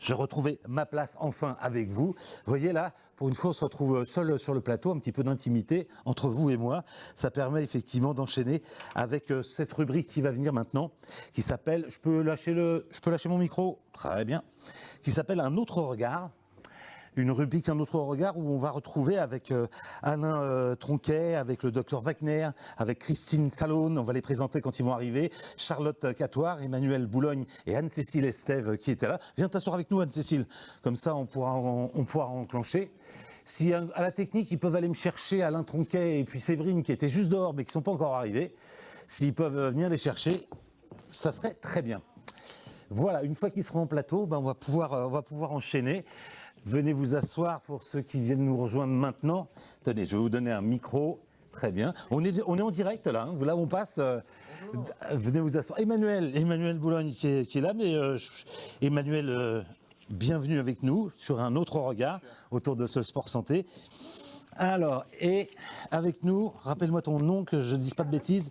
Je retrouvais ma place enfin avec vous. Vous voyez là, pour une fois, on se retrouve seul sur le plateau, un petit peu d'intimité entre vous et moi. Ça permet effectivement d'enchaîner avec cette rubrique qui va venir maintenant, qui s'appelle, je peux lâcher mon micro? Très bien. Qui s'appelle Un autre regard. Une rubrique Un autre regard où on va retrouver avec Alain Tronquet, avec le docteur Wagner, avec Christine Salone, on va les présenter quand ils vont arriver, Charlotte Catoire, Emmanuel Boulogne et Anne-Cécile Estève qui étaient là. Viens t'asseoir avec nous Anne-Cécile, comme ça on pourra enclencher. Si à la technique ils peuvent aller me chercher Alain Tronquet et puis Séverine qui étaient juste dehors mais qui ne sont pas encore arrivés, s'ils peuvent venir les chercher, ça serait très bien. Voilà, une fois qu'ils seront en plateau, ben on va pouvoir enchaîner. Venez vous asseoir pour ceux qui viennent nous rejoindre maintenant. Tenez, je vais vous donner un micro. Très bien. On est en direct là. Hein. Là, on passe. Venez vous asseoir. Emmanuel Boulogne qui est là. Mais Emmanuel, bienvenue avec nous sur Un autre regard autour de ce sport santé. Alors, et avec nous, rappelle-moi ton nom que je ne dise pas de bêtises.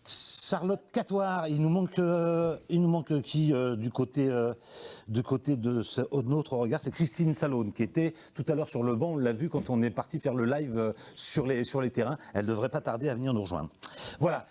Charlotte Catoire, il nous manque qui du côté de notre regard, c'est Christine Salone qui était tout à l'heure sur le banc, on l'a vu quand on est parti faire le live sur les terrains, elle ne devrait pas tarder à venir nous rejoindre. Voilà.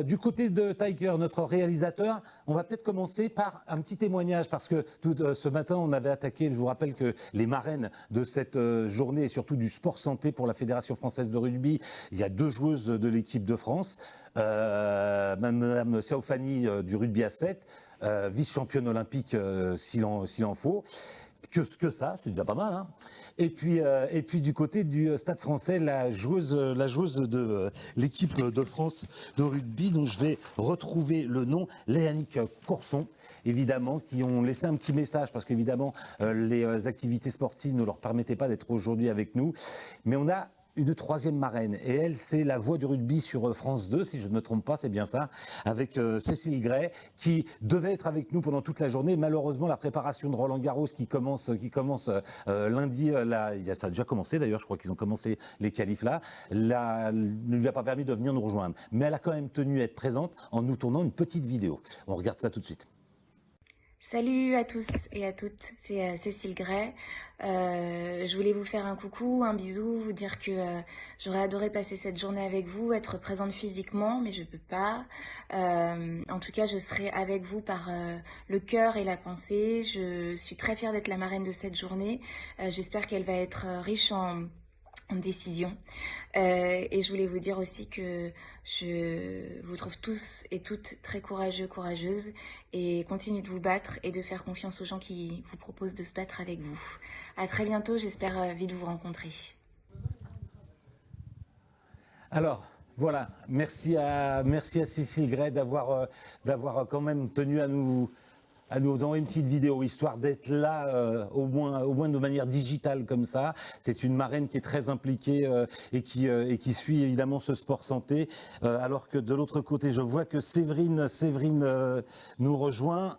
Du côté de Tiger, notre réalisateur, on va peut-être commencer par un petit témoignage parce que ce matin on avait attaqué, je vous rappelle que les marraines de cette journée et surtout du sport santé pour la Fédération française de rugby, il y a 2 joueuses de l'équipe de France, Madame Siaofani du rugby à 7, vice-championne olympique s'il en faut. Que ça, c'est déjà pas mal. Hein. Et puis du côté du Stade Français, la joueuse de l'équipe de France de rugby, dont je vais retrouver le nom, Léanique Corson, évidemment, qui ont laissé un petit message, parce qu'évidemment, les activités sportives ne leur permettaient pas d'être aujourd'hui avec nous. Mais on a une 3e marraine, et elle, c'est la voix du rugby sur France 2, si je ne me trompe pas, c'est bien ça, avec Cécile Gray, qui devait être avec nous pendant toute la journée. Malheureusement, la préparation de Roland Garros qui commence lundi, ça a déjà commencé d'ailleurs, je crois qu'ils ont commencé les qualifs là, ne lui a pas permis de venir nous rejoindre. Mais elle a quand même tenu à être présente en nous tournant une petite vidéo. On regarde ça tout de suite. Salut à tous et à toutes, c'est Cécile Gray. Je voulais vous faire un coucou, un bisou, vous dire que j'aurais adoré passer cette journée avec vous, être présente physiquement, mais je peux pas. En tout cas, je serai avec vous par le cœur et la pensée. Je suis très fière d'être la marraine de cette journée. J'espère qu'elle va être riche en décision. Et je voulais vous dire aussi que je vous trouve tous et toutes très courageux, courageuses, et continuez de vous battre et de faire confiance aux gens qui vous proposent de se battre avec vous. À très bientôt, j'espère vite vous rencontrer. Alors, voilà, merci à Cécile Gray d'avoir quand même tenu à nous envoyer une petite vidéo, histoire d'être là au moins de manière digitale comme ça. C'est une marraine qui est très impliquée et qui suit évidemment ce sport santé. Alors que de l'autre côté, je vois que Séverine nous rejoint.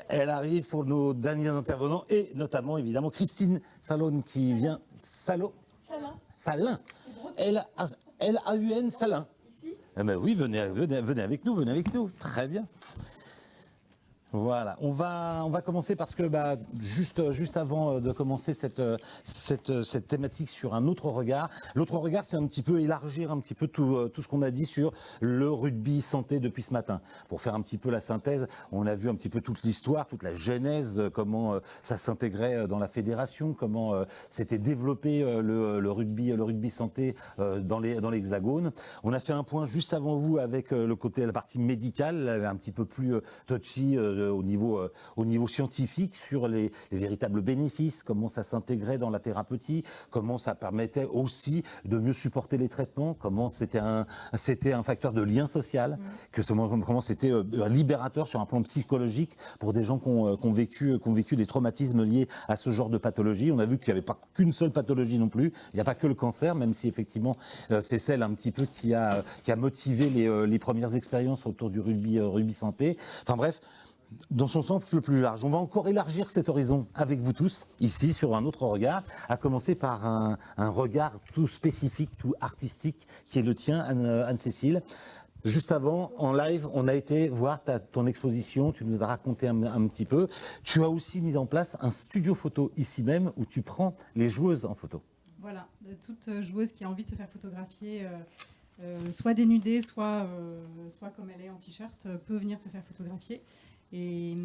Elle arrive pour nos derniers intervenants et notamment évidemment Christine Salone qui vient. Salin. L-A-U-N, Salin. Ici. Eh ben oui, venez avec nous. Très bien. Voilà, on va commencer parce que juste avant de commencer cette thématique sur un autre regard. L'autre regard, c'est un petit peu élargir un petit peu tout ce qu'on a dit sur le rugby santé depuis ce matin. Pour faire un petit peu la synthèse, on a vu un petit peu toute l'histoire, toute la genèse, comment ça s'intégrait dans la fédération, comment s'était développé le rugby santé dans l'Hexagone. On a fait un point juste avant vous avec la partie médicale, un petit peu plus touchy au niveau scientifique sur les véritables bénéfices, comment ça s'intégrait dans la thérapeutique, comment ça permettait aussi de mieux supporter les traitements, comment c'était un facteur de lien social, comment c'était un libérateur sur un plan psychologique pour des gens qui ont vécu des traumatismes liés à ce genre de pathologie. On a vu qu'il n'y avait pas qu'une seule pathologie non plus, il n'y a pas que le cancer, même si effectivement c'est celle un petit peu qui a motivé les premières expériences autour du rugby santé. Enfin bref, dans son sens le plus large. On va encore élargir cet horizon avec vous tous, ici, sur un autre regard, à commencer par un regard tout spécifique, tout artistique, qui est le tien, Anne-Cécile. Juste avant, en live, on a été voir ton exposition, tu nous as raconté un petit peu. Tu as aussi mis en place un studio photo ici même où tu prends les joueuses en photo. Voilà, toute joueuse qui a envie de se faire photographier, soit dénudée, soit comme elle est en t-shirt, peut venir se faire photographier. Et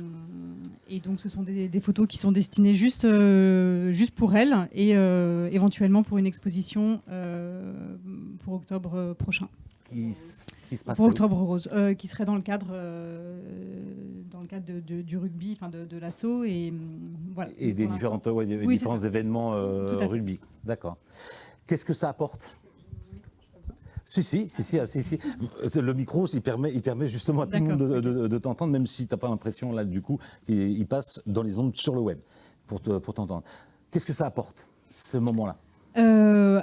donc ce sont des photos qui sont destinées juste pour elle et éventuellement pour une exposition pour octobre prochain. Qui se passe pour Octobre Rose, qui serait dans le cadre du rugby, enfin de l'assaut et voilà. Et des différents événements rugby. D'accord. Qu'est-ce que ça apporte ? Si. Le micro, il permet justement à tout le monde de t'entendre, même si tu n'as pas l'impression là du coup qu'il passe dans les ondes sur le web pour t'entendre. Qu'est-ce que ça apporte, ce moment-là ?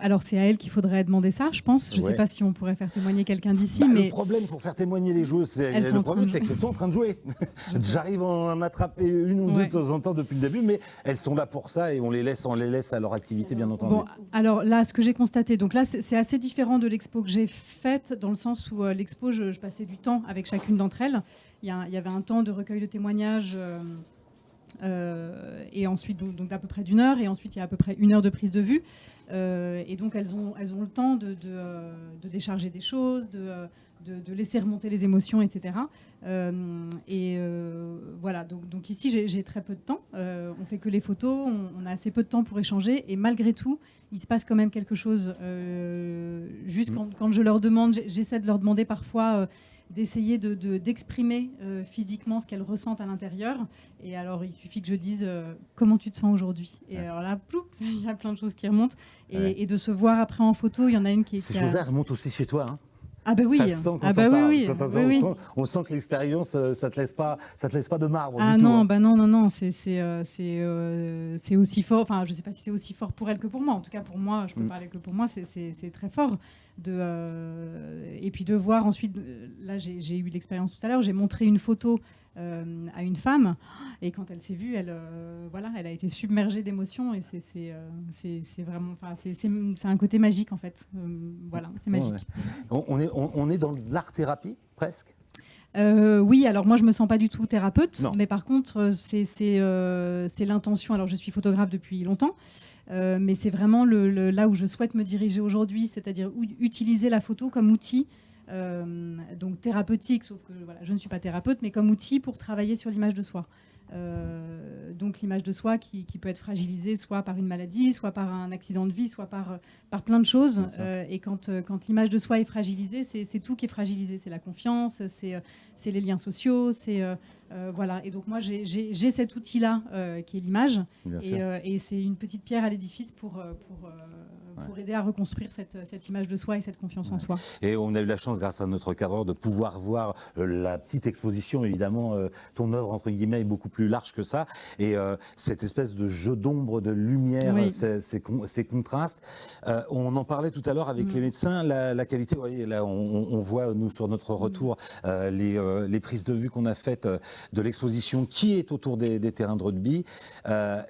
Alors c'est à elle qu'il faudrait demander ça, je pense. Je ne sais pas si on pourrait faire témoigner quelqu'un d'ici. Mais le problème pour faire témoigner les joueuses, c'est qu'elles sont en train de jouer. J'arrive à en attraper une ou deux de temps en temps depuis le début, mais elles sont là pour ça et on les laisse à leur activité, bien entendu. Bon, alors là, ce que j'ai constaté, donc là, c'est assez différent de l'expo que j'ai faite, dans le sens où l'expo, je passais du temps avec chacune d'entre elles. Il y avait un temps de recueil de témoignages. Et ensuite donc d'à peu près d'1 heure, et ensuite il y a à peu près 1 heure de prise de vue, et donc elles ont le temps de décharger des choses, de laisser remonter les émotions, etc. Voilà, donc ici j'ai très peu de temps, on fait que les photos, on a assez peu de temps pour échanger, et malgré tout il se passe quand même quelque chose, juste quand je leur demande, j'essaie de leur demander parfois d'essayer d'exprimer physiquement ce qu'elles ressentent à l'intérieur. Et alors, il suffit que je dise comment tu te sens aujourd'hui. Et alors là, il y a plein de choses qui remontent. Et de se voir après en photo, il y en a une qui est... Ces choses-là remontent aussi chez toi, hein. Ah bah oui, ça se sent quand on parle. On sent que l'expérience, ça te laisse pas de marbre du tout. Ah non, c'est aussi fort. Enfin, je sais pas si c'est aussi fort pour elle que pour moi. En tout cas, pour moi, je peux parler que pour moi, c'est très fort. Et puis de voir ensuite, là j'ai eu l'expérience tout à l'heure, j'ai montré une photo à une femme, et quand elle s'est vue, elle a été submergée d'émotions, et c'est vraiment, c'est un côté magique en fait. Voilà, c'est magique. Ouais. On est dans l'art-thérapie presque. Oui, alors moi je me sens pas du tout thérapeute, non. Mais par contre c'est l'intention. Alors je suis photographe depuis longtemps, mais c'est vraiment là où je souhaite me diriger aujourd'hui, c'est-à-dire utiliser la photo comme outil, donc thérapeutique, sauf que voilà, je ne suis pas thérapeute, mais comme outil pour travailler sur l'image de soi. Donc l'image de soi qui peut être fragilisée soit par une maladie, soit par un accident de vie, soit par plein de choses. Et quand l'image de soi est fragilisée, c'est tout qui est fragilisé. C'est la confiance, c'est les liens sociaux, voilà. Et donc moi j'ai cet outil-là qui est l'image, et c'est une petite pierre à l'édifice pour aider à reconstruire cette image de soi et cette confiance en soi. Et on a eu la chance, grâce à notre cadreur, de pouvoir voir la petite exposition. Évidemment, ton œuvre, entre guillemets, est beaucoup plus large que ça. Et cette espèce de jeu d'ombre, de lumière, ces contrastes. On en parlait tout à l'heure avec les médecins. La qualité, vous voyez, là, on voit, nous, sur notre retour, les prises de vue qu'on a faites de l'exposition qui est autour des terrains de rugby.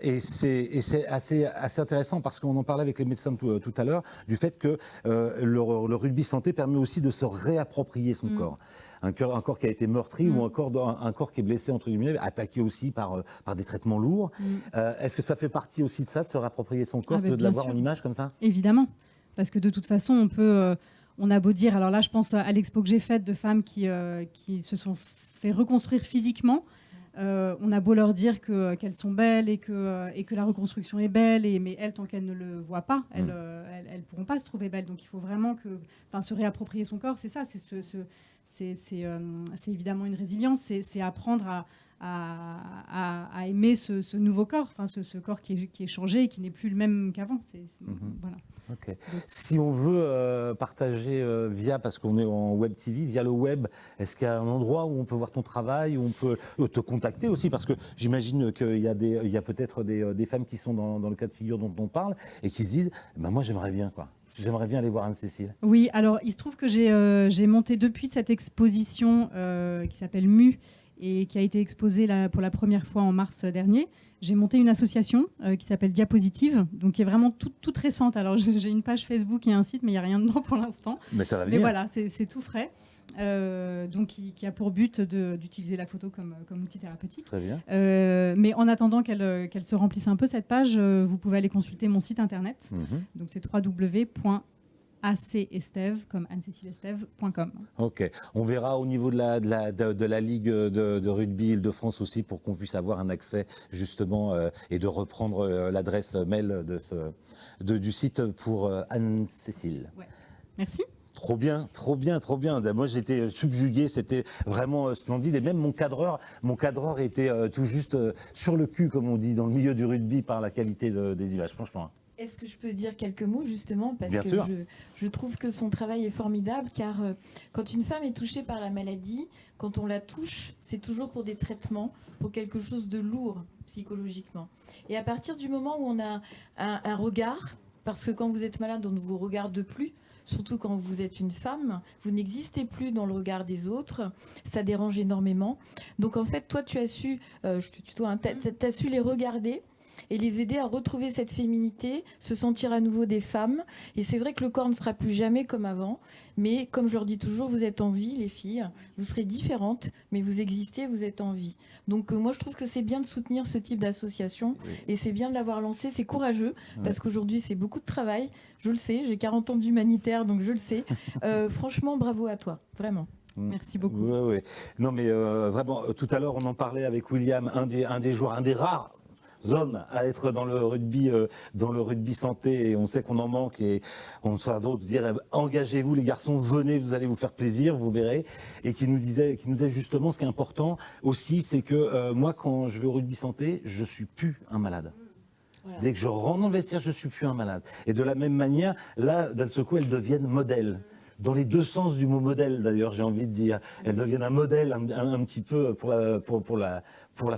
Et c'est assez intéressant, parce qu'on en parlait avec les médecins tout à l'heure, du fait que le rugby santé permet aussi de se réapproprier son corps. Un corps qui a été meurtri, ou un corps qui est blessé, entre guillemets, attaqué aussi par des traitements lourds. Est-ce que ça fait partie aussi de ça, de se réapproprier son corps, de l'avoir en image comme ça ? Évidemment, parce que de toute façon, on a beau dire, alors là je pense à l'expo que j'ai faite de femmes qui se sont fait reconstruire physiquement. On a beau leur dire qu'elles sont belles et que la reconstruction est belle, mais elles, tant qu'elles ne le voient pas, elles pourront pas se trouver belles. Donc il faut vraiment se réapproprier son corps, c'est ça, c'est évidemment une résilience, c'est apprendre à aimer ce nouveau corps, ce corps qui est changé et qui n'est plus le même qu'avant. Voilà. Okay. Si on veut partager parce qu'on est en web TV, via le web, est-ce qu'il y a un endroit où on peut voir ton travail, où on peut te contacter aussi, parce que j'imagine qu'il y a peut-être des femmes qui sont dans le cas de figure dont on parle et qui se disent moi j'aimerais bien aller voir Anne-Cécile. Oui, alors il se trouve que j'ai monté depuis cette exposition qui s'appelle MU et qui a été exposée pour la première fois en mars dernier. J'ai monté une association qui s'appelle Diapositive, donc qui est vraiment toute récente. Alors j'ai une page Facebook et un site, mais il n'y a rien dedans pour l'instant. Mais ça va venir. Mais voilà, c'est tout frais. donc qui a pour but d'utiliser la photo comme outil thérapeutique. Très bien. Mais en attendant qu'elle se remplisse un peu, cette page, vous pouvez aller consulter mon site internet. Donc c'est www.acesteve, comme Anne-Cécile-Estève.com. Ok. On verra au niveau de la Ligue de rugby Île-de-France aussi pour qu'on puisse avoir un accès justement et de reprendre l'adresse mail du site pour Anne-Cécile. Ouais. Merci. Trop bien, trop bien, trop bien. Moi, j'étais subjugué, c'était vraiment splendide. Et même mon cadreur était tout juste sur le cul, comme on dit, dans le milieu du rugby par la qualité des images, franchement. Est-ce que je peux dire quelques mots justement parce Bien que sûr. je trouve que son travail est formidable car quand une femme est touchée par la maladie, quand on la touche, c'est toujours pour des traitements, pour quelque chose de lourd psychologiquement. Et à partir du moment où on a un regard, parce que quand vous êtes malade, on ne vous regarde plus, surtout quand vous êtes une femme, vous n'existez plus dans le regard des autres, ça dérange énormément. Donc en fait, toi tu as su, je te tutoie, hein, t'as su les regarder et les aider à retrouver cette féminité, se sentir à nouveau des femmes. Et c'est vrai que le corps ne sera plus jamais comme avant, mais comme je leur dis toujours, vous êtes en vie, les filles, vous serez différentes, mais vous existez, vous êtes en vie. Donc moi je trouve que c'est bien de soutenir ce type d'association, et c'est bien de l'avoir lancé, c'est courageux, parce qu'aujourd'hui c'est beaucoup de travail, je le sais, j'ai 40 ans d'humanitaire, donc je le sais. Franchement, bravo à toi, vraiment. Merci beaucoup. Oui. Non, mais vraiment, tout à l'heure, on en parlait avec William, un des joueurs, un des rares hommes à être dans le rugby santé, et on sait qu'on en manque, et on sera d'autres dire engagez-vous les garçons, venez, vous allez vous faire plaisir, vous verrez, et qui nous disait justement ce qui est important aussi, c'est que moi quand je vais au rugby santé, je suis plus un malade. Voilà. Dès que je rentre dans le vestiaire, je suis plus un malade. Et de la même manière, là, d'un seul coup, elles deviennent modèles. Dans les deux sens du mot modèle, d'ailleurs, j'ai envie de dire. Elles deviennent un modèle un petit peu pour la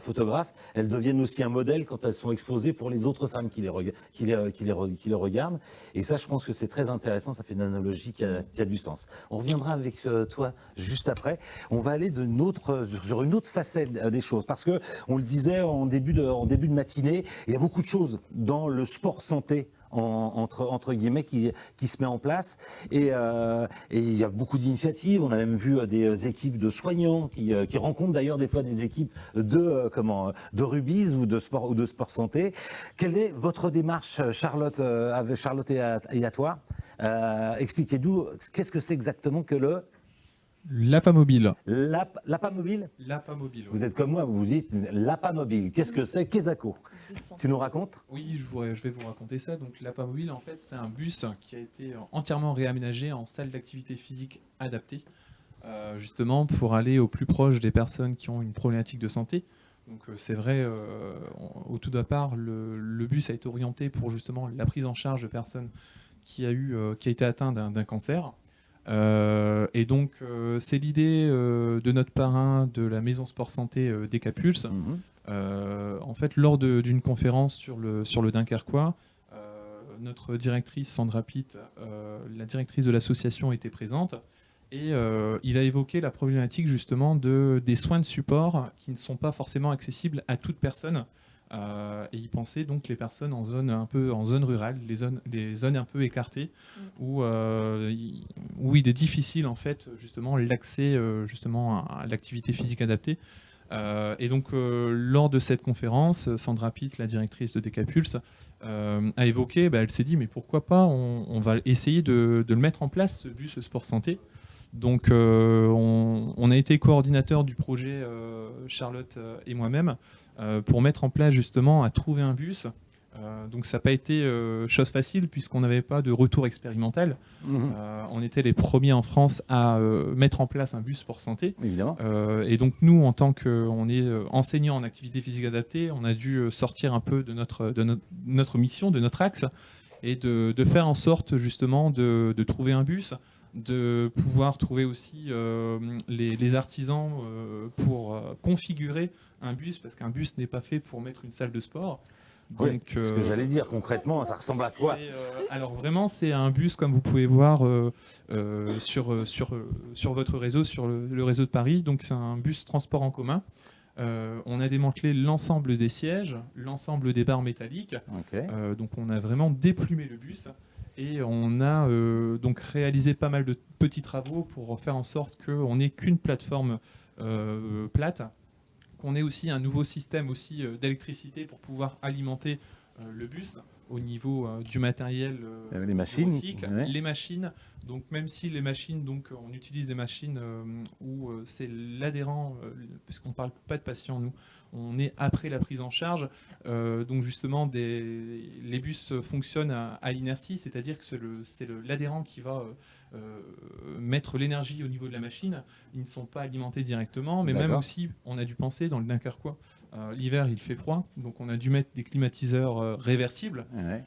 photographe. Elles deviennent aussi un modèle quand elles sont exposées pour les autres femmes qui les regardent. Et ça, je pense que c'est très intéressant. Ça fait une analogie qui a du sens. On reviendra avec toi juste après. On va aller sur une autre facette des choses. Parce que, on le disait en début de matinée, il y a beaucoup de choses dans le sport santé entre guillemets qui se met en place, et il y a beaucoup d'initiatives. On a même vu des équipes de soignants qui rencontrent d'ailleurs des fois des équipes de rugby ou de sport santé. Quelle est votre démarche, Charlotte, avec Charlotte et à toi? Expliquez-nous qu'est-ce que c'est exactement que l'APA mobile. L'APA mobile. L'APA mobile. Vous êtes comme moi, vous vous dites l'APA mobile. Qu'est-ce que c'est? Qu'est-ce Tu nous racontes? Oui, je vais vous raconter ça. Donc l'APA mobile, en fait, c'est un bus qui a été entièrement réaménagé en salle d'activité physique adaptée, justement pour aller au plus proche des personnes qui ont une problématique de santé. Donc c'est vrai, au tout départ, le bus a été orienté pour justement la prise en charge de personnes qui a été atteint d'un cancer. Et donc c'est l'idée de notre parrain de la maison sport santé Decapulse. En fait, lors d'une conférence sur le Dunkerquois, notre directrice Sandra Pitt, la directrice de l'association, était présente, et il a évoqué la problématique justement des soins de support qui ne sont pas forcément accessibles à toute personne. Et il pensait donc les personnes en zone rurale, les zones un peu écartées, où il est difficile en fait justement l'accès justement à l'activité physique adaptée. Et donc lors de cette conférence, Sandra Pitt, la directrice de Decapulse, a évoqué, elle s'est dit mais pourquoi pas on va essayer de le mettre en place, ce bus sport santé. Donc on a été coordinateur du projet, Charlotte et moi-même, pour mettre en place justement à trouver un bus. Donc ça n'a pas été chose facile puisqu'on n'avait pas de retour expérimental. On était les premiers en France à mettre en place un bus sport santé. Évidemment. Et donc nous, en tant qu'on est enseignants en activité physique adaptée, on a dû sortir un peu de notre mission, de notre axe, et de faire en sorte justement de trouver un bus, de pouvoir trouver aussi les artisans pour configurer un bus, parce qu'un bus n'est pas fait pour mettre une salle de sport. Donc, oui, ce que j'allais dire concrètement, ça ressemble à quoi? Alors vraiment, c'est un bus comme vous pouvez voir sur votre réseau, sur le réseau de Paris. Donc c'est un bus transport en commun. On a démantelé l'ensemble des sièges, l'ensemble des barres métalliques. Okay. Donc on a vraiment déplumé le bus. Et on a donc réalisé pas mal de petits travaux pour faire en sorte qu'on n'ait qu'une plateforme plate, qu'on ait aussi un nouveau système aussi d'électricité pour pouvoir alimenter le bus au niveau du matériel les machines, bureautique. ouais. Les machines, donc même si les machines, donc on utilise des machines où c'est l'adhérent, puisqu'on ne parle pas de patient, nous, on est après la prise en charge, donc justement les bus fonctionnent à l'inertie, c'est-à-dire que c'est l'adhérent qui va mettre l'énergie au niveau de la machine. Ils ne sont pas alimentés directement, mais même aussi, on a dû penser dans le Dunkerquois, l'hiver il fait froid, donc on a dû mettre des climatiseurs réversibles. Ouais.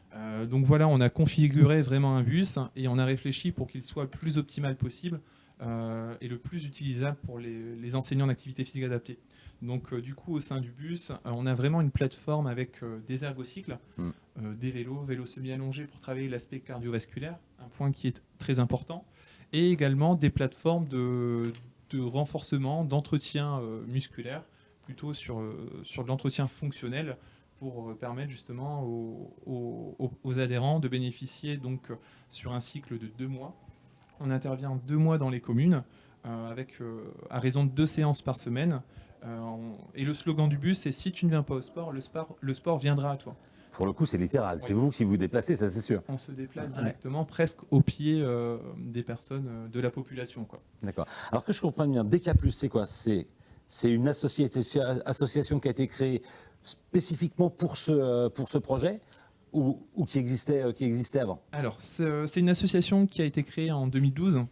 Donc voilà, on a configuré vraiment un bus et on a réfléchi pour qu'il soit le plus optimal possible et le plus utilisable pour les enseignants d'activité physique adaptée. Donc du coup, au sein du bus, on a vraiment une plateforme avec des ergocycles, des vélos semi-allongés pour travailler l'aspect cardiovasculaire, un point qui est très important, et également des plateformes de renforcement, d'entretien musculaire, plutôt sur de l'entretien fonctionnel, pour permettre justement aux adhérents de bénéficier donc sur un cycle de 2 mois. On intervient 2 mois dans les communes avec à raison de 2 séances par semaine. Et le slogan du bus, c'est « Si tu ne viens pas au sport, le sport viendra à toi ». Pour le coup, c'est littéral. Oui. C'est vous qui vous déplacez, ça c'est sûr. On se déplace directement presque au pied des personnes de la population, quoi. D'accord. Alors que je comprends bien, DK+, c'est quoi? C'est une association qui a été créée spécifiquement pour ce projet ou qui existait avant? Alors, c'est une association qui a été créée en 2012.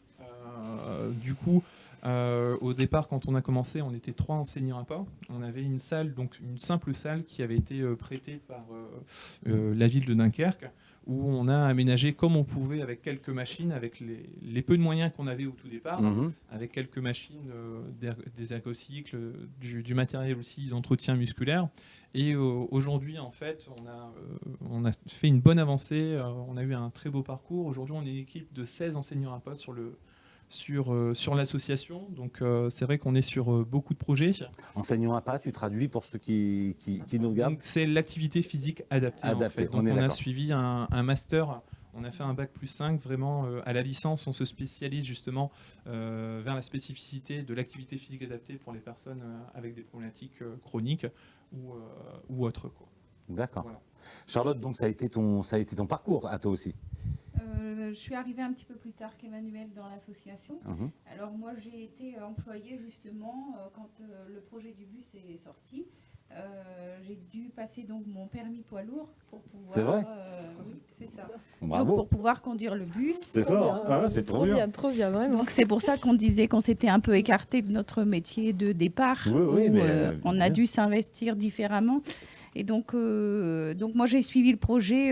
Du coup, au départ, quand on a commencé, on était 3 enseignants à pas. On avait une salle, donc une simple salle qui avait été prêtée par la ville de Dunkerque, où on a aménagé comme on pouvait avec quelques machines, avec les peu de moyens qu'on avait au tout départ, avec quelques machines, des ergocycles, du matériel aussi d'entretien musculaire. Et aujourd'hui, en fait, on a fait une bonne avancée, on a eu un très beau parcours. Aujourd'hui, on est une équipe de 16 enseignants à pas sur l'association. Donc c'est vrai qu'on est sur beaucoup de projets. Enseignant à pas, tu traduis pour ceux qui nous regardent? Donc c'est l'activité physique adaptée. En fait. Donc on a suivi un master, on a fait un bac +5, vraiment à la licence on se spécialise justement vers la spécificité de l'activité physique adaptée pour les personnes avec des problématiques chroniques ou autres, quoi. D'accord. Voilà. Charlotte, donc ça a été ton parcours à toi aussi? Je suis arrivée un petit peu plus tard qu'Emmanuel dans l'association. Alors moi j'ai été employée justement quand le projet du bus est sorti. J'ai dû passer donc mon permis poids lourd pour pouvoir. C'est vrai? Oui, c'est ça. Bravo. Donc, pour pouvoir conduire le bus. C'est fort, hein, c'est trop bien. Trop bien, vraiment. Donc c'est pour ça qu'on disait qu'on s'était un peu écarté de notre métier de départ, Oui, où mais, on a dû s'investir différemment. Et donc moi j'ai suivi le projet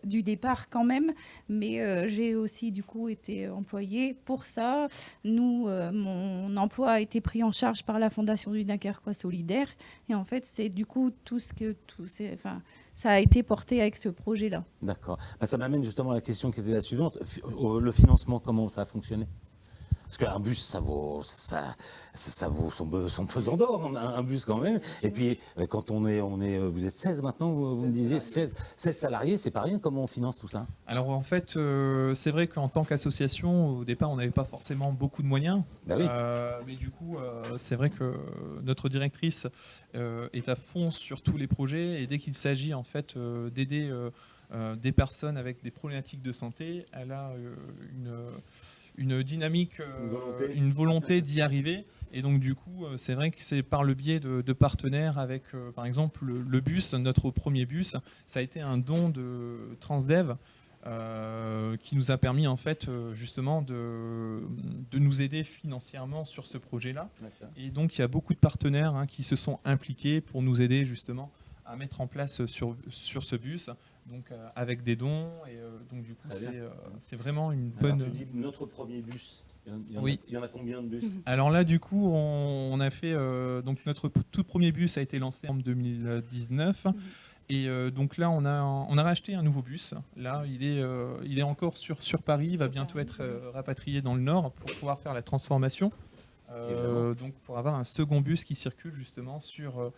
du départ quand même, mais j'ai aussi du coup été employée pour ça. Mon emploi a été pris en charge par la Fondation du Dunkerquois Solidaire, et en fait c'est du coup ça a été porté avec ce projet-là. D'accord. Bah, ça m'amène justement à la question qui était la suivante. Le financement, comment ça a fonctionné? Parce qu'un bus, ça vaut son pesant d'or, un bus quand même. Et puis, quand vous êtes 16 maintenant, vous me disiez 16 salariés, c'est pas rien. Comment on finance tout ça? Alors en fait, c'est vrai qu'en tant qu'association, au départ, on n'avait pas forcément beaucoup de moyens. Bah oui. Mais du coup, c'est vrai que notre directrice est à fond sur tous les projets. Et dès qu'il s'agit en fait d'aider des personnes avec des problématiques de santé, elle a une dynamique, une volonté d'y arriver. Et donc du coup, c'est vrai que c'est par le biais de partenaires avec, par exemple, le bus, notre premier bus, ça a été un don de Transdev qui nous a permis en fait justement de nous aider financièrement sur ce projet-là. Et donc il y a beaucoup de partenaires qui se sont impliqués pour nous aider justement à mettre en place sur ce bus, donc avec des dons, et donc du coup c'est vraiment une bonne... Alors, tu dis notre premier bus, Oui. Il y en a combien de bus? Alors là du coup on a fait, donc notre tout premier bus a été lancé en 2019, et donc là on a racheté un nouveau bus. Là il est encore sur Paris, il va bientôt être rapatrié dans le Nord pour pouvoir faire la transformation. donc pour avoir un second bus qui circule justement sur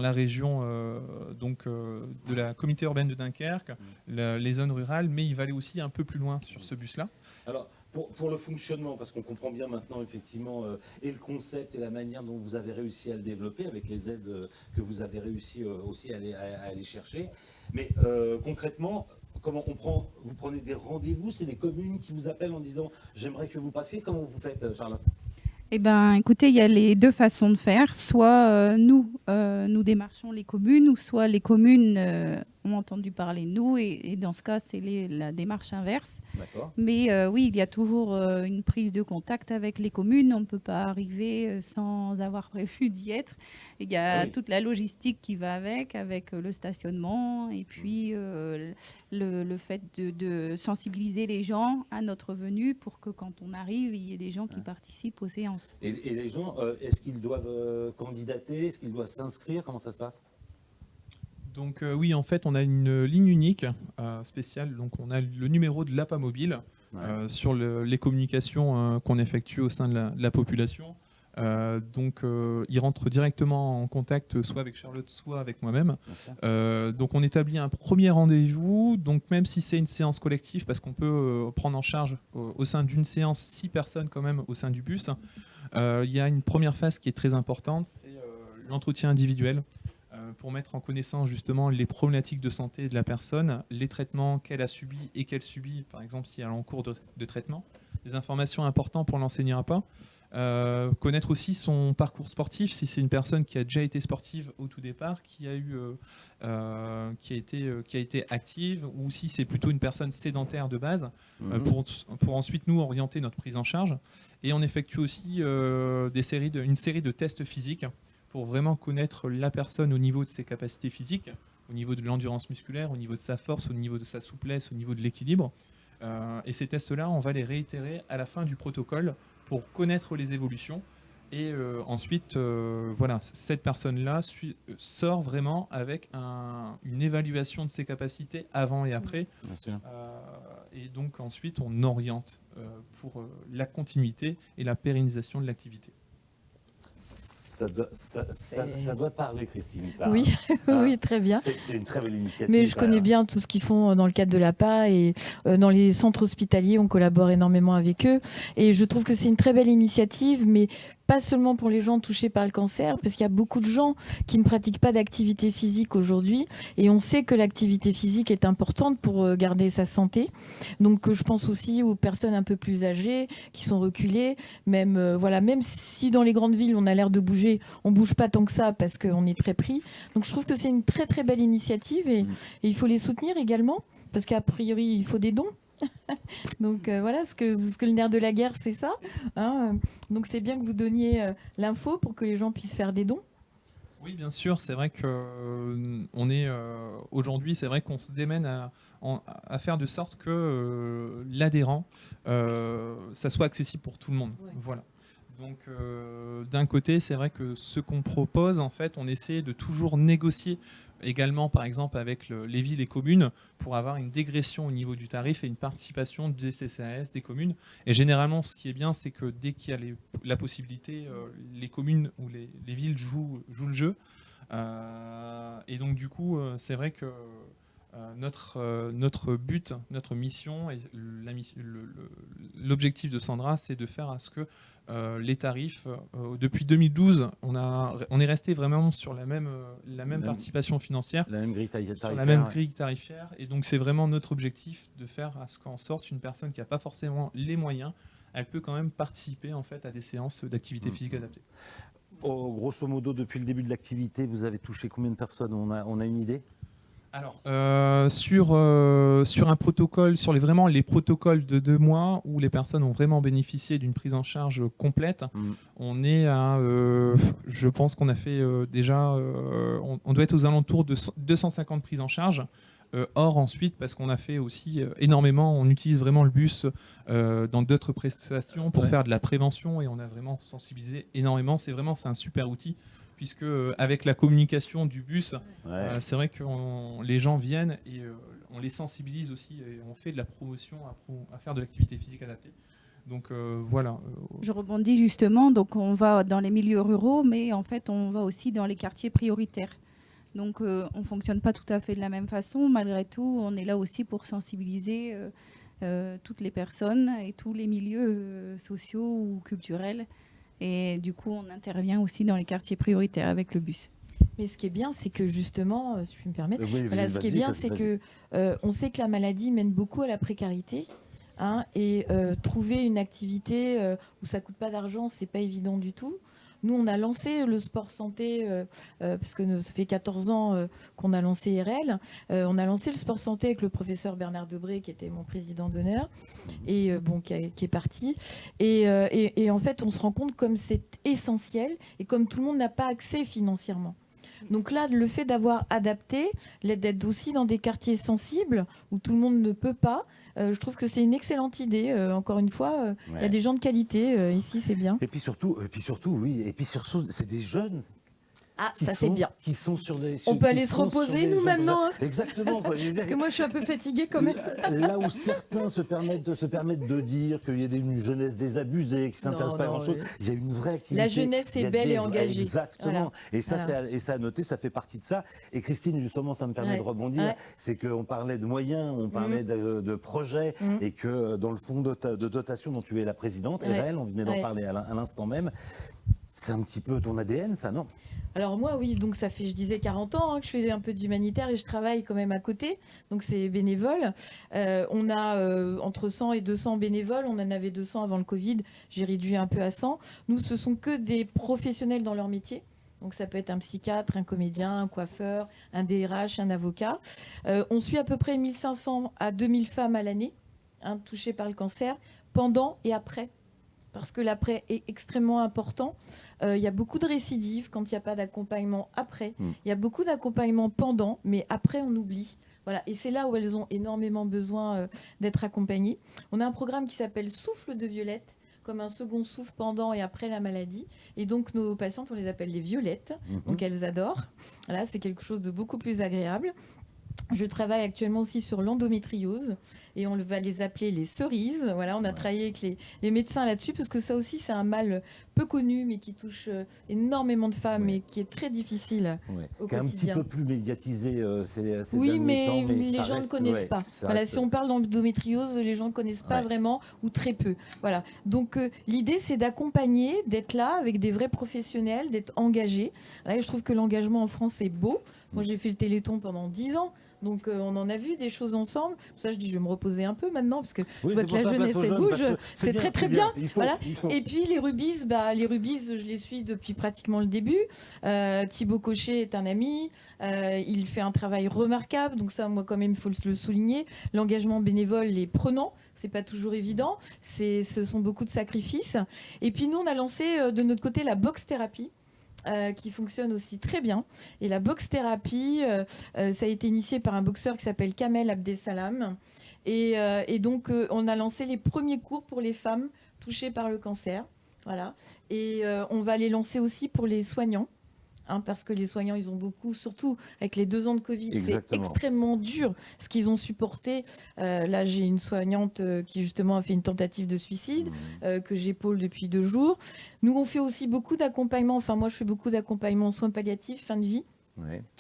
la région de la communauté urbaine de Dunkerque, les zones rurales, mais il va aller aussi un peu plus loin sur ce bus-là. Alors, pour le fonctionnement, parce qu'on comprend bien maintenant effectivement et le concept et la manière dont vous avez réussi à le développer avec les aides que vous avez réussi aussi à aller chercher, mais concrètement, comment vous prenez des rendez-vous, c'est des communes qui vous appellent en disant j'aimerais que vous passiez, comment vous faites, Charlotte? Eh ben, écoutez, il y a les deux façons de faire. Soit nous démarchons les communes, ou soit les communes ont entendu parler de nous, et dans ce cas, c'est la démarche inverse. D'accord. Mais oui, il y a toujours une prise de contact avec les communes. On ne peut pas arriver sans avoir prévu d'y être. Il y a toute la logistique qui va avec le stationnement, et puis le fait de sensibiliser les gens à notre venue pour que quand on arrive, il y ait des gens qui participent aux séances. Et les gens, est-ce qu'ils doivent candidater, est-ce qu'ils doivent s'inscrire, comment ça se passe? Donc oui, en fait, on a une ligne unique spéciale. Donc on a le numéro de l'APA mobile sur les communications qu'on effectue au sein de la population. Donc il rentre directement en contact soit avec Charlotte, soit avec moi-même. Donc on établit un premier rendez-vous. Donc même si c'est une séance collective, parce qu'on peut prendre en charge au sein d'une séance 6 personnes quand même au sein du bus, il y a une première phase qui est très importante, c'est l'entretien individuel. Pour mettre en connaissance justement les problématiques de santé de la personne, les traitements qu'elle a subis et qu'elle subit, par exemple si elle est en cours de traitement, des informations importantes pour l'enseignant à pas. Connaître aussi son parcours sportif, si c'est une personne qui a déjà été sportive au tout départ, qui a été active, ou si c'est plutôt une personne sédentaire de base, pour ensuite nous orienter notre prise en charge. Et on effectue aussi une série de tests physiques pour vraiment connaître la personne au niveau de ses capacités physiques, au niveau de l'endurance musculaire, au niveau de sa force, au niveau de sa souplesse, au niveau de l'équilibre. Et ces tests-là, on va les réitérer à la fin du protocole pour connaître les évolutions. Et ensuite, voilà, cette personne-là sort vraiment avec une évaluation de ses capacités avant et après. Bien sûr. Et donc ensuite, on oriente pour la continuité et la pérennisation de l'activité. Ça doit parler, Christine, ça. Oui, Ah, oui, très bien. C'est une très belle initiative. Mais je connais bien tout ce qu'ils font dans le cadre de l'APA, et dans les centres hospitaliers, on collabore énormément avec eux. Et je trouve que c'est une très belle initiative, mais pas seulement pour les gens touchés par le cancer, parce qu'il y a beaucoup de gens qui ne pratiquent pas d'activité physique aujourd'hui, et on sait que l'activité physique est importante pour garder sa santé. Donc je pense aussi aux personnes un peu plus âgées, qui sont reculées, même si dans les grandes villes on a l'air de bouger, on bouge pas tant que ça parce qu'on est très pris. Donc je trouve que c'est une très très belle initiative, et il faut les soutenir également, parce qu'à priori il faut des dons. Donc voilà, ce que le nerf de la guerre, c'est ça, hein. Donc c'est bien que vous donniez l'info pour que les gens puissent faire des dons. Oui, bien sûr, c'est vrai que aujourd'hui, c'est vrai qu'on se démène à faire de sorte que l'adhérent, ça soit accessible pour tout le monde. Ouais. Voilà. Donc d'un côté, c'est vrai que ce qu'on propose, en fait, on essaie de toujours négocier également, par exemple, avec les villes et communes pour avoir une dégression au niveau du tarif et une participation des CCAS, des communes. Et généralement, ce qui est bien, c'est que dès qu'il y a la possibilité, les communes ou les villes jouent le jeu. Et donc, du coup, c'est vrai que notre but, notre mission, et l'objectif de Sandra, c'est de faire à ce que les tarifs, depuis 2012, on est resté vraiment sur la même participation financière, la même grille tarifaire, sur la même grille tarifaire, et donc c'est vraiment notre objectif de faire à ce qu'en sorte une personne qui n'a pas forcément les moyens, elle peut quand même participer en fait à des séances d'activité physique adaptée. Grosso modo, depuis le début de l'activité, vous avez touché combien de personnes? On a une idée? Alors, sur un protocole, sur les protocoles de 2 mois où les personnes ont vraiment bénéficié d'une prise en charge complète, on est à, je pense qu'on a fait déjà, on doit être aux alentours de 250 prises en charge. Or ensuite, parce qu'on a fait aussi énormément, on utilise vraiment le bus dans d'autres prestations pour faire de la prévention, et on a vraiment sensibilisé énormément. C'est un super outil, puisque avec la communication du bus, c'est vrai que les gens viennent et on les sensibilise aussi, et on fait de la promotion à faire de l'activité physique adaptée. Donc voilà. Je rebondis justement, donc on va dans les milieux ruraux, mais en fait on va aussi dans les quartiers prioritaires. Donc on ne fonctionne pas tout à fait de la même façon. Malgré tout, on est là aussi pour sensibiliser toutes les personnes et tous les milieux sociaux ou culturels. Et du coup, on intervient aussi dans les quartiers prioritaires avec le bus. Mais ce qui est bien, c'est que justement, si je puis me permettre, Oui, voilà, ce qui est bien, c'est que on sait que la maladie mène beaucoup à la précarité. Et trouver une activité où ça coûte pas d'argent, c'est pas évident du tout. Nous, on a lancé le sport santé, parce que ça fait 14 ans qu'on a lancé IRL. On a lancé le sport santé avec le professeur Bernard Debré, qui était mon président d'honneur, et qui est parti. Et en fait, on se rend compte comme c'est essentiel, et comme tout le monde n'a pas accès financièrement. Donc là, le fait d'avoir adapté, d'être aussi dans des quartiers sensibles, où tout le monde ne peut pas, je trouve que c'est une excellente idée. Encore une fois, il y a des gens de qualité ici, c'est bien. Et puis surtout, oui, et puis surtout, c'est des jeunes. Ah, ça c'est bien. Qui sont sur les. On peut aller se reposer nous maintenant. Hein. Exactement. Parce que moi je suis un peu fatiguée quand même. Là où certains se permettent de dire qu'il y a une jeunesse désabusée, qui ne s'intéresse pas à grand-chose, il y a une vraie activité. La jeunesse est belle et engagée. Exactement. Voilà. Et ça, c'est à noter, ça fait partie de ça. Et Christine, justement, ça me permet de rebondir. C'est qu'on parlait de moyens, on parlait de projets, et que dans le fonds de dotation dont tu es la présidente, RL, on venait d'en parler à l'instant même, c'est un petit peu ton ADN, ça, non ? Alors moi, oui, donc ça fait, je disais, 40 ans que je fais un peu d'humanitaire et je travaille quand même à côté, donc c'est bénévole. On a entre 100 et 200 bénévoles, on en avait 200 avant le Covid, j'ai réduit un peu à 100. Nous, ce sont que des professionnels dans leur métier. Donc ça peut être un psychiatre, un comédien, un coiffeur, un DRH, un avocat. On suit à peu près 1500 à 2000 femmes à l'année touchées par le cancer, pendant et après. Parce que l'après est extrêmement important. Il y a beaucoup de récidives quand il n'y a pas d'accompagnement après. Il y a beaucoup d'accompagnement pendant, mais après, on oublie. Voilà. Et c'est là où elles ont énormément besoin d'être accompagnées. On a un programme qui s'appelle Souffle de Violette, comme un second souffle pendant et après la maladie. Et donc, nos patientes, on les appelle les violettes. Donc, elles adorent. Voilà, c'est quelque chose de beaucoup plus agréable. Je travaille actuellement aussi sur l'endométriose et on va les appeler les cerises. Voilà, on a travaillé avec les médecins là-dessus parce que ça aussi c'est un mal peu connu mais qui touche énormément de femmes et qui est très difficile au quotidien. Qui est un petit peu plus médiatisé ces derniers temps, mais les gens ne connaissent pas. Voilà, si on parle d'endométriose, les gens ne connaissent pas vraiment ou très peu. Voilà. Donc l'idée c'est d'accompagner, d'être là avec des vrais professionnels, d'être engagés. Là, je trouve que l'engagement en France est beau. Moi, j'ai fait le Téléthon pendant 10 ans. Donc, on en a vu des choses ensemble. Pour ça, je dis, je vais me reposer un peu maintenant, parce que je vois que la jeunesse, elle bouge. C'est très, très bien. Voilà. Et puis, les Rubies, je les suis depuis pratiquement le début. Thibaut Cochet est un ami. Il fait un travail remarquable. Donc ça, moi, quand même, il faut le souligner. L'engagement bénévole est prenant. C'est pas toujours évident. Ce sont beaucoup de sacrifices. Et puis, nous, on a lancé de notre côté la box thérapie. Qui fonctionne aussi très bien. Et la boxe thérapie, ça a été initié par un boxeur qui s'appelle Kamel Abdesalam. Et donc, on a lancé les premiers cours pour les femmes touchées par le cancer. Voilà. Et on va les lancer aussi pour les soignants. Parce que les soignants, ils ont beaucoup, surtout avec les 2 ans de Covid, c'est extrêmement dur ce qu'ils ont supporté. Là, j'ai une soignante qui justement a fait une tentative de suicide, que j'épaule depuis 2 jours. Nous, on fait aussi beaucoup d'accompagnement, moi je fais beaucoup d'accompagnement en soins palliatifs, fin de vie,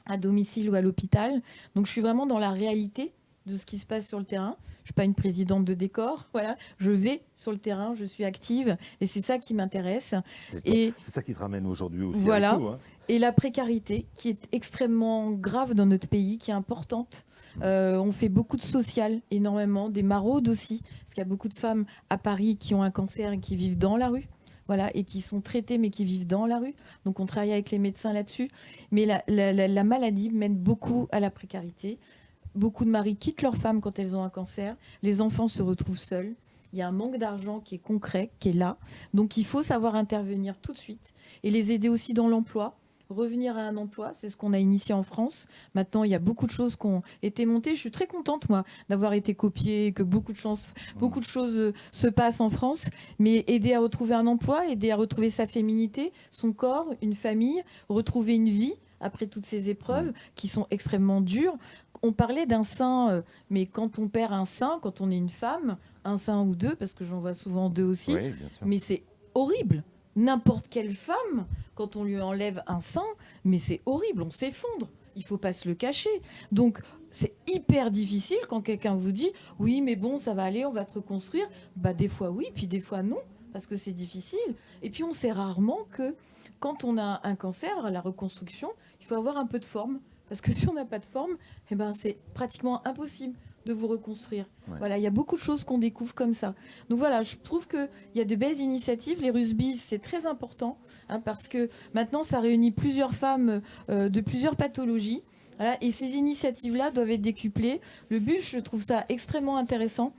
à domicile ou à l'hôpital. Donc je suis vraiment dans la réalité de ce qui se passe sur le terrain. Je ne suis pas une présidente de décor, voilà. Je vais sur le terrain, je suis active et c'est ça qui m'intéresse. C'est ça qui te ramène aujourd'hui aussi. Voilà. Avec nous, Et la précarité qui est extrêmement grave dans notre pays, qui est importante. On fait beaucoup de social, énormément, des maraudes aussi, parce qu'il y a beaucoup de femmes à Paris qui ont un cancer et qui vivent dans la rue. Voilà, et qui sont traitées mais qui vivent dans la rue. Donc on travaille avec les médecins là-dessus. Mais la maladie mène beaucoup à la précarité. Beaucoup de maris quittent leurs femmes quand elles ont un cancer. Les enfants se retrouvent seuls. Il y a un manque d'argent qui est concret, qui est là. Donc il faut savoir intervenir tout de suite et les aider aussi dans l'emploi. Revenir à un emploi, c'est ce qu'on a initié en France. Maintenant, il y a beaucoup de choses qui ont été montées. Je suis très contente, moi, d'avoir été copiée, que beaucoup de choses se passent en France. Mais aider à retrouver un emploi, aider à retrouver sa féminité, son corps, une famille, retrouver une vie après toutes ces épreuves qui sont extrêmement dures. on parlait d'un sein, mais quand on perd un sein, quand on est une femme, un sein ou deux, parce que j'en vois souvent deux aussi, Oui, bien sûr. mais c'est horrible. N'importe quelle femme, quand on lui enlève un sein, mais c'est horrible, on s'effondre. Il faut pas se le cacher. Donc, c'est hyper difficile quand quelqu'un vous dit « Oui, mais bon, ça va aller, on va te reconstruire ». Bah, des fois oui, puis des fois non, parce que c'est difficile. Et puis, on sait rarement que quand on a un cancer, la reconstruction, il faut avoir un peu de forme. Parce que si on n'a pas de forme, eh ben, c'est pratiquement impossible de vous reconstruire. Ouais. Voilà, il y a beaucoup de choses qu'on découvre comme ça. Donc voilà, je trouve qu'il y a de belles initiatives. Les Rusbies, c'est très important, hein, parce que maintenant, ça réunit plusieurs femmes de plusieurs pathologies. Voilà, et ces initiatives-là doivent être décuplées. Le but, je trouve ça extrêmement intéressant.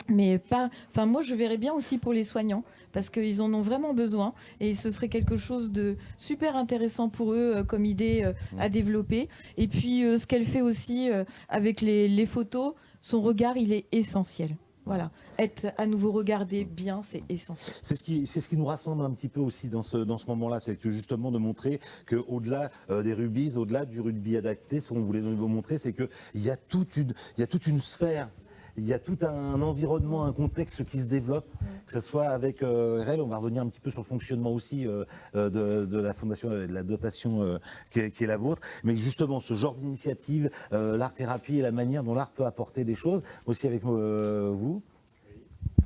Mais pas. Enfin, moi, je verrais bien aussi pour les soignants, parce qu'ils en ont vraiment besoin. Et ce serait quelque chose de super intéressant pour eux comme idée à développer. Et puis, ce qu'elle fait aussi avec les photos, son regard, il est essentiel. Voilà. Être à nouveau regardé bien, c'est essentiel. C'est ce qui nous rassemble un petit peu aussi dans ce moment-là, c'est que justement de montrer qu'au-delà des rugbyes, au-delà du rugby adapté, ce qu'on voulait nous montrer, c'est qu'il y a toute une sphère. Il y a tout un environnement, un contexte qui se développe, que ce soit avec REL, on va revenir un petit peu sur le fonctionnement aussi de la fondation, de la dotation qui est la vôtre, mais justement ce genre d'initiative, l'art-thérapie et la manière dont l'art peut apporter des choses, aussi avec vous.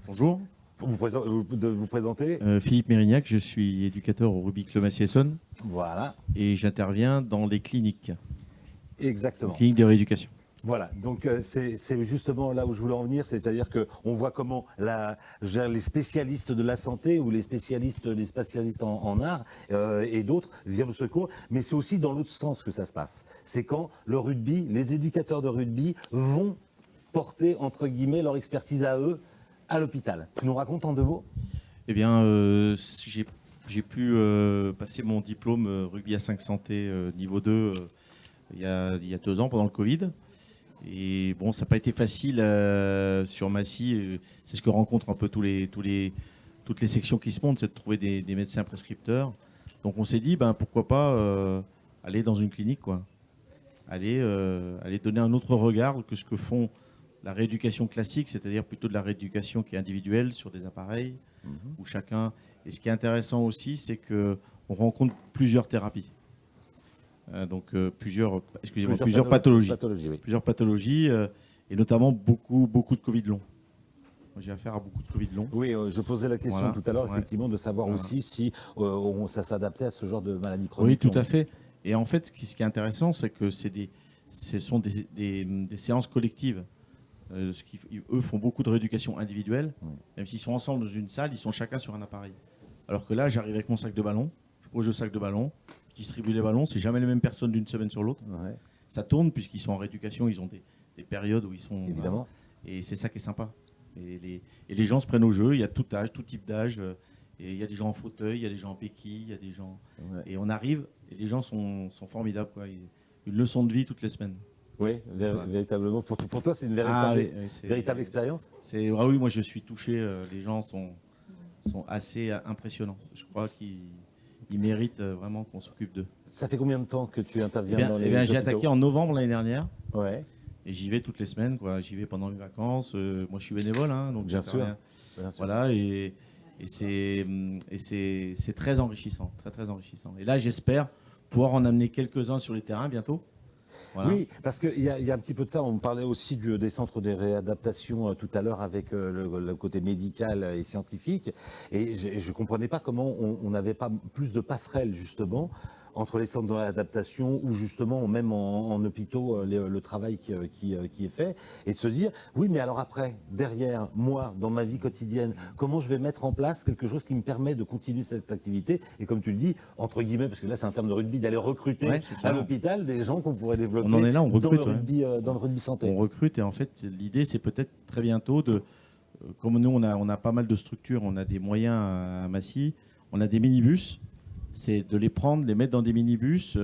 Bonjour. Vous présenter. Philippe Mérignac, je suis éducateur au rugby Club Massy-Essonne. Voilà. Et j'interviens dans les cliniques. Exactement. Cliniques de rééducation. Voilà, donc c'est justement là où je voulais en venir, c'est-à-dire qu'on voit comment les spécialistes de la santé ou les spécialistes en art et d'autres viennent au secours, mais c'est aussi dans l'autre sens que ça se passe. C'est quand le rugby, les éducateurs de rugby vont porter, entre guillemets, leur expertise à eux à l'hôpital. Tu nous racontes en 2 mots ? Eh bien, j'ai pu passer mon diplôme rugby à 5 santé niveau 2 il y a 2 ans pendant le Covid. Et bon, ça n'a pas été facile sur Massy. C'est ce que rencontrent un peu toutes les sections qui se montent, c'est de trouver des médecins prescripteurs. Donc on s'est dit, pourquoi pas aller dans une clinique, quoi. Aller donner un autre regard que ce que font la rééducation classique, c'est-à-dire plutôt de la rééducation qui est individuelle sur des appareils, où chacun... Et ce qui est intéressant aussi, c'est qu'on rencontre plusieurs thérapies. Donc plusieurs pathologies. Oui. Plusieurs pathologies et notamment beaucoup de Covid long. J'ai affaire à beaucoup de Covid long. Oui, je posais la question tout à l'heure, effectivement, de savoir aussi si ça s'adaptait à ce genre de maladie chronique. Oui, tout à fait. Et en fait, ce qui est intéressant, c'est que ce sont des séances collectives. Eux font beaucoup de rééducation individuelle. Même s'ils sont ensemble dans une salle, ils sont chacun sur un appareil. Alors que là, j'arrive avec mon sac de ballon, je pose le sac de ballon, distribuent les ballons, c'est jamais les mêmes personnes d'une semaine sur l'autre. Ouais. Ça tourne puisqu'ils sont en rééducation, ils ont des périodes où ils sont... Évidemment. Et c'est ça qui est sympa. Et les gens se prennent au jeu, il y a tout âge, tout type d'âge. Et il y a des gens en fauteuil, il y a des gens en béquille, il y a des gens... Ouais. Et on arrive, et les gens sont formidables, quoi. Une leçon de vie toutes les semaines. Oui, véritablement. Pour toi, c'est une véritable expérience ? Ah oui, moi je suis touché. Les gens sont assez impressionnants. Je crois qu'ils méritent vraiment qu'on s'occupe d'eux. Ça fait combien de temps que tu interviens dans les hôpitaux ? J'ai attaqué en novembre l'année dernière. Ouais. Et j'y vais toutes les semaines, quoi. J'y vais pendant les vacances. Moi, je suis bénévole, hein, donc Bien sûr. Voilà, et c'est très enrichissant, très enrichissant. Et là, j'espère pouvoir en amener quelques-uns sur les terrains bientôt. Voilà. Oui, parce qu'il y a un petit peu de ça. On parlait aussi des centres de réadaptation tout à l'heure avec le côté médical et scientifique. Et je ne comprenais pas comment on n'avait pas plus de passerelles, justement, entre les centres de réadaptation ou justement même en hôpitaux, le travail qui est fait. Et de se dire, oui, mais alors après, derrière, moi, dans ma vie quotidienne, comment je vais mettre en place quelque chose qui me permet de continuer cette activité ? Et comme tu le dis, entre guillemets, parce que là, c'est un terme de rugby, d'aller recruter à l'hôpital des gens qu'on pourrait développer on en est là, on recrute, dans le rugby santé. On recrute et en fait, l'idée, c'est peut-être très bientôt de... Comme nous, on a pas mal de structures, on a des moyens à Massy, on a des minibus. C'est de les prendre, les mettre dans des minibus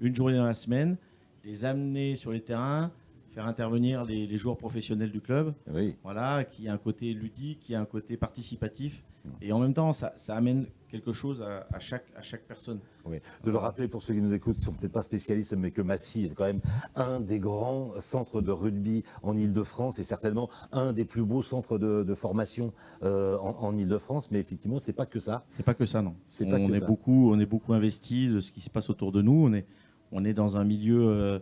une journée dans la semaine, les amener sur les terrains, faire intervenir les joueurs professionnels du club. Oui. Voilà, qui a un côté ludique, qui a un côté participatif. Et en même temps, ça amène quelque chose à chaque personne. Oui. De le rappeler pour ceux qui nous écoutent, qui ne sont peut-être pas spécialistes, mais que Massy est quand même un des grands centres de rugby en Ile-de-France et certainement un des plus beaux centres de formation en Ile-de-France. Mais effectivement, c'est pas que ça. C'est pas que ça, non. On est beaucoup investi de ce qui se passe autour de nous. On est dans un milieu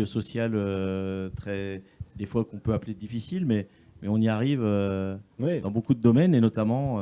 social des fois qu'on peut appeler difficile, mais on y arrive dans beaucoup de domaines, et notamment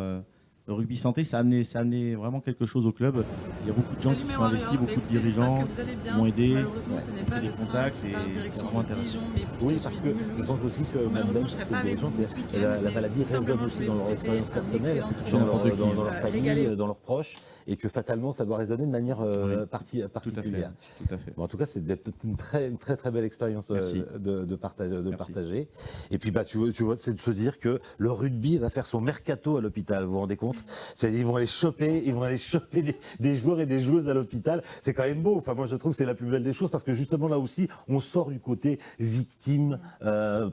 le rugby santé, ça a amené vraiment quelque chose au club. Il y a beaucoup de gens qui sont investis, beaucoup de dirigeants qui m'ont aidé, qui ont des contacts, et c'est vraiment intéressant. Oui, parce que je pense aussi que même pour ces dirigeants, la maladie résonne aussi dans leur expérience personnelle, dans leur famille, dans leurs proches, et que fatalement, ça doit résonner de manière particulière. Tout à fait. Bon, en tout cas, c'est une très belle expérience de partager. Et puis, tu vois, c'est de se dire que le rugby va faire son mercato à l'hôpital. Vous vous rendez compte ? C'est-à-dire, ils vont aller choper des joueurs et des joueuses à l'hôpital. C'est quand même beau. Enfin, moi, je trouve que c'est la plus belle des choses, parce que justement, là aussi, on sort du côté victime,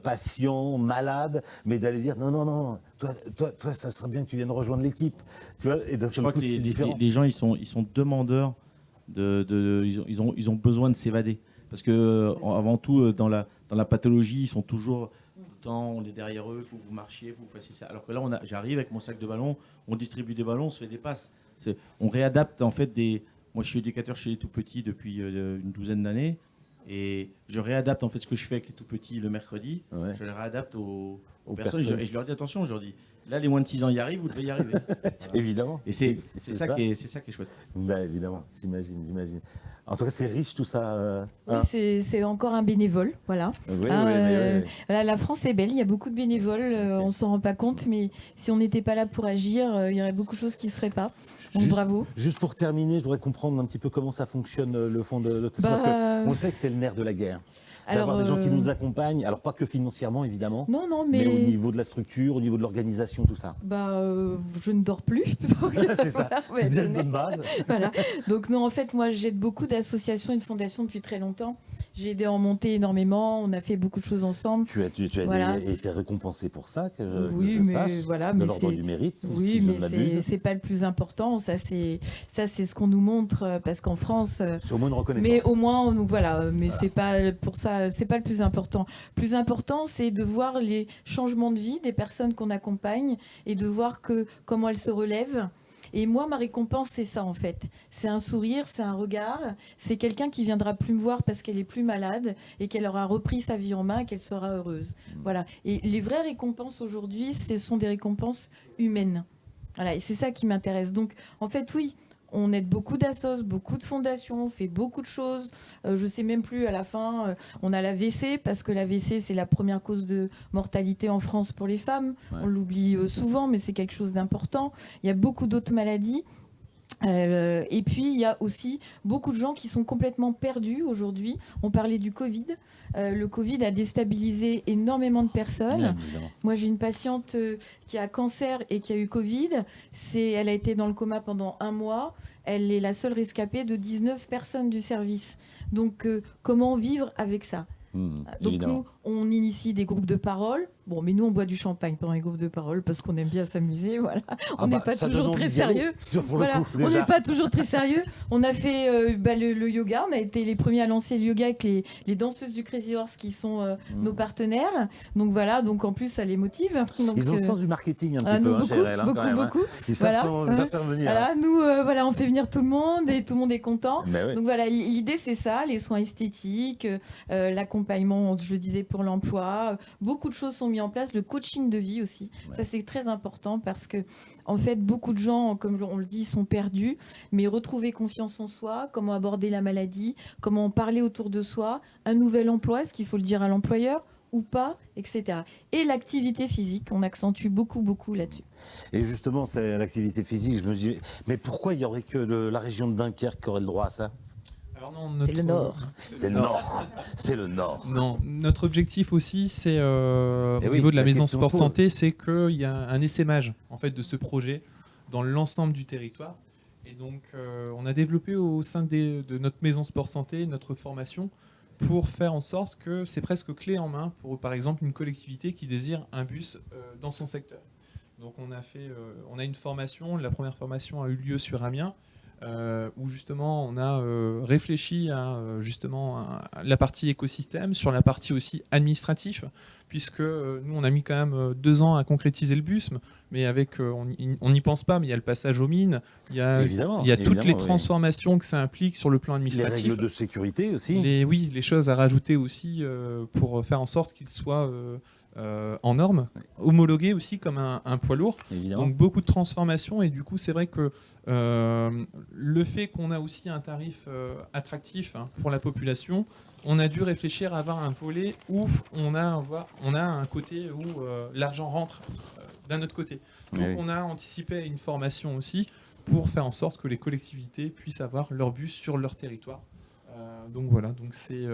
patient, malade, mais d'aller dire non, toi, ça serait bien que tu viennes rejoindre l'équipe. Tu vois, et d'un seul coup, c'est différent. Les gens, ils sont demandeurs ils ont besoin de s'évader, parce que avant tout, dans la pathologie, ils sont toujours tout le temps, on est derrière eux, il faut que vous marchiez, il faut que vous fassiez ça. Alors que là, j'arrive avec mon sac de ballons, on distribue des ballons, on se fait des passes. On réadapte en fait Moi, je suis éducateur chez les tout petits depuis une douzaine d'années, et je réadapte en fait ce que je fais avec les tout petits le mercredi. Ouais. Je les réadapte aux personnes. Et je leur dis attention, je leur dis là, les moins de 6 ans y arrivent, vous devez y arriver. Voilà. Évidemment. Et c'est ça qui est chouette. Bah, évidemment, j'imagine. En tout cas, c'est riche tout ça. Oui, c'est encore un bénévole, voilà. Oui, voilà, la France est belle, il y a beaucoup de bénévoles, on s'en rend pas compte, mais si on n'était pas là pour agir, il y aurait beaucoup de choses qui se feraient pas. Donc bravo. Juste pour terminer, je voudrais comprendre un petit peu comment ça fonctionne le fonds de l'autisme, parce qu'on sait que c'est le nerf de la guerre. D'avoir des gens qui nous accompagnent, alors pas que financièrement évidemment, mais au niveau de la structure, au niveau de l'organisation, tout ça. Je ne dors plus. C'est ça, c'est déjà une bonne base. Voilà. Donc non, en fait, moi j'aide beaucoup d'associations et de fondations depuis très longtemps. J'ai aidé à en monter énormément, on a fait beaucoup de choses ensemble. Tu as été récompensé pour ça, oui, mais sache, voilà, de l'ordre du mérite, oui, si je ne m'abuse. C'est pas le plus important, ça c'est ce qu'on nous montre, parce qu'en France... C'est au moins une reconnaissance. Mais au moins, c'est pas pour ça. C'est pas le plus important. Le plus important, c'est de voir les changements de vie des personnes qu'on accompagne et de voir comment elles se relèvent. Et moi, ma récompense, c'est ça en fait. C'est un sourire, c'est un regard. C'est quelqu'un qui viendra plus me voir parce qu'elle est plus malade et qu'elle aura repris sa vie en main et qu'elle sera heureuse. Voilà. Et les vraies récompenses aujourd'hui, ce sont des récompenses humaines. Voilà. Et c'est ça qui m'intéresse. Donc, en fait, oui. On aide beaucoup d'assos, beaucoup de fondations, on fait beaucoup de choses. Je ne sais même plus à la fin. On a l'AVC, parce que l'AVC, c'est la première cause de mortalité en France pour les femmes. Ouais. On l'oublie souvent, mais c'est quelque chose d'important. Il y a beaucoup d'autres maladies. Et puis il y a aussi beaucoup de gens qui sont complètement perdus aujourd'hui. On parlait du Covid. Le Covid a déstabilisé énormément de personnes. Moi j'ai une patiente qui a cancer et qui a eu Covid. Elle a été dans le coma pendant 1 mois. Elle est la seule rescapée de 19 personnes du service. Donc comment vivre avec ça ? Donc évidemment. Nous, on initie des groupes de parole. Bon, mais nous, on boit du champagne pendant les groupes de parole parce qu'on aime bien s'amuser. Voilà. On n'est pas toujours très sérieux. Voilà. On n'est pas toujours très sérieux. On a fait le yoga. On a été les premiers à lancer le yoga avec les danseuses du Crazy Horse qui sont nos partenaires. Donc voilà. Donc en plus, ça les motive. Donc, ils ont le sens du marketing un petit peu, beaucoup, chez elle, beaucoup, quand même, beaucoup. Ils savent comment on va faire venir. Voilà. Nous, on fait venir tout le monde et tout le monde est content. Oui. Donc voilà, l'idée c'est ça, les soins esthétiques, l'accompagnement, je disais, pour l'emploi. Beaucoup de choses sont mises en place, le coaching de vie aussi. Ouais. Ça, c'est très important parce que, en fait, beaucoup de gens, comme on le dit, sont perdus, mais retrouver confiance en soi, comment aborder la maladie, comment en parler autour de soi, un nouvel emploi, est-ce qu'il faut le dire à l'employeur ou pas, etc. Et l'activité physique, on accentue beaucoup là-dessus. Et justement, c'est l'activité physique, je me dis, mais pourquoi il n'y aurait que la région de Dunkerque qui aurait le droit à ça ? C'est le Nord. C'est le Nord. C'est le Nord. Non, notre objectif aussi, c'est au niveau de la maison sport santé, c'est qu'il y a un essaimage en fait de ce projet dans l'ensemble du territoire. Et donc, on a développé au sein de notre maison sport santé, notre formation pour faire en sorte que c'est presque clé en main pour, par exemple, une collectivité qui désire un bus dans son secteur. Donc on a une formation, la première formation a eu lieu sur Amiens, où justement on a réfléchi à la partie écosystème, sur la partie aussi administratif, puisque nous on a mis quand même 2 ans à concrétiser le bus, mais on n'y pense pas, mais il y a le passage aux mines, il y a toutes les transformations que ça implique sur le plan administratif. Les règles de sécurité aussi. Les choses à rajouter aussi pour faire en sorte qu'il soit en normes, homologué aussi comme un poids lourd. Évidemment. Donc beaucoup de transformations, et du coup c'est vrai que le fait qu'on a aussi un tarif attractif pour la population, on a dû réfléchir à avoir un volet où on a un côté où l'argent rentre d'un autre côté. Donc on a anticipé une formation aussi pour faire en sorte que les collectivités puissent avoir leur bus sur leur territoire. Donc voilà, donc c'est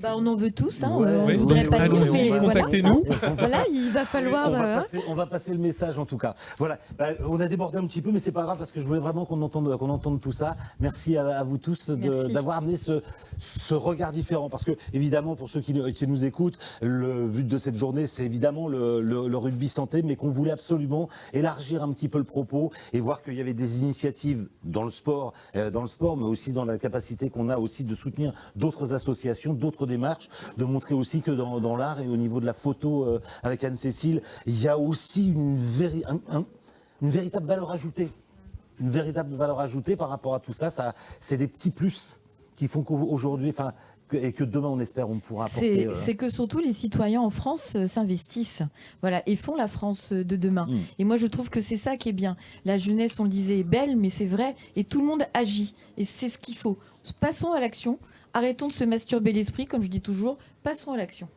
on en veut tous, hein, Ouais, on voudrait pas dire, mais contactez-nous. Voilà, il va falloir. On va passer le message en tout cas. Voilà, on a débordé un petit peu, mais c'est pas grave parce que je voulais vraiment qu'on entende tout ça. Merci à vous tous d'avoir amené ce regard différent, parce que évidemment pour ceux qui nous écoutent, le but de cette journée c'est évidemment le rugby santé, mais qu'on voulait absolument élargir un petit peu le propos et voir qu'il y avait des initiatives dans le sport, mais aussi dans la capacité qu'on a aussi de soutenir d'autres associations, d'autres démarches, de montrer aussi que dans l'art et au niveau de la photo avec Anne-Cécile, il y a aussi une véritable valeur ajoutée. Une véritable valeur ajoutée par rapport à tout ça. C'est des petits plus qui font qu'aujourd'hui, et que demain on espère on pourra apporter. C'est que surtout les citoyens en France s'investissent, voilà, et font la France de demain. Et moi je trouve que c'est ça qui est bien. La jeunesse, on le disait, est belle, mais c'est vrai, et tout le monde agit, et c'est ce qu'il faut. Passons à l'action, arrêtons de se masturber l'esprit, comme je dis toujours, passons à l'action.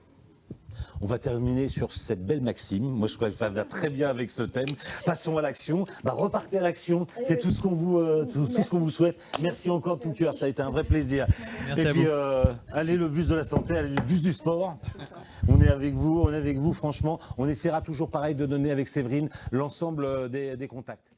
On va terminer sur cette belle maxime. Moi, je crois que ça va très bien avec ce thème. Passons à l'action. Repartez à l'action. C'est tout ce qu'on vous souhaite. Merci encore de tout cœur. Ça a été un vrai plaisir. Merci et puis, allez le bus de la santé, allez le bus du sport. On est avec vous. Franchement, on essaiera toujours pareil de donner avec Séverine l'ensemble des contacts.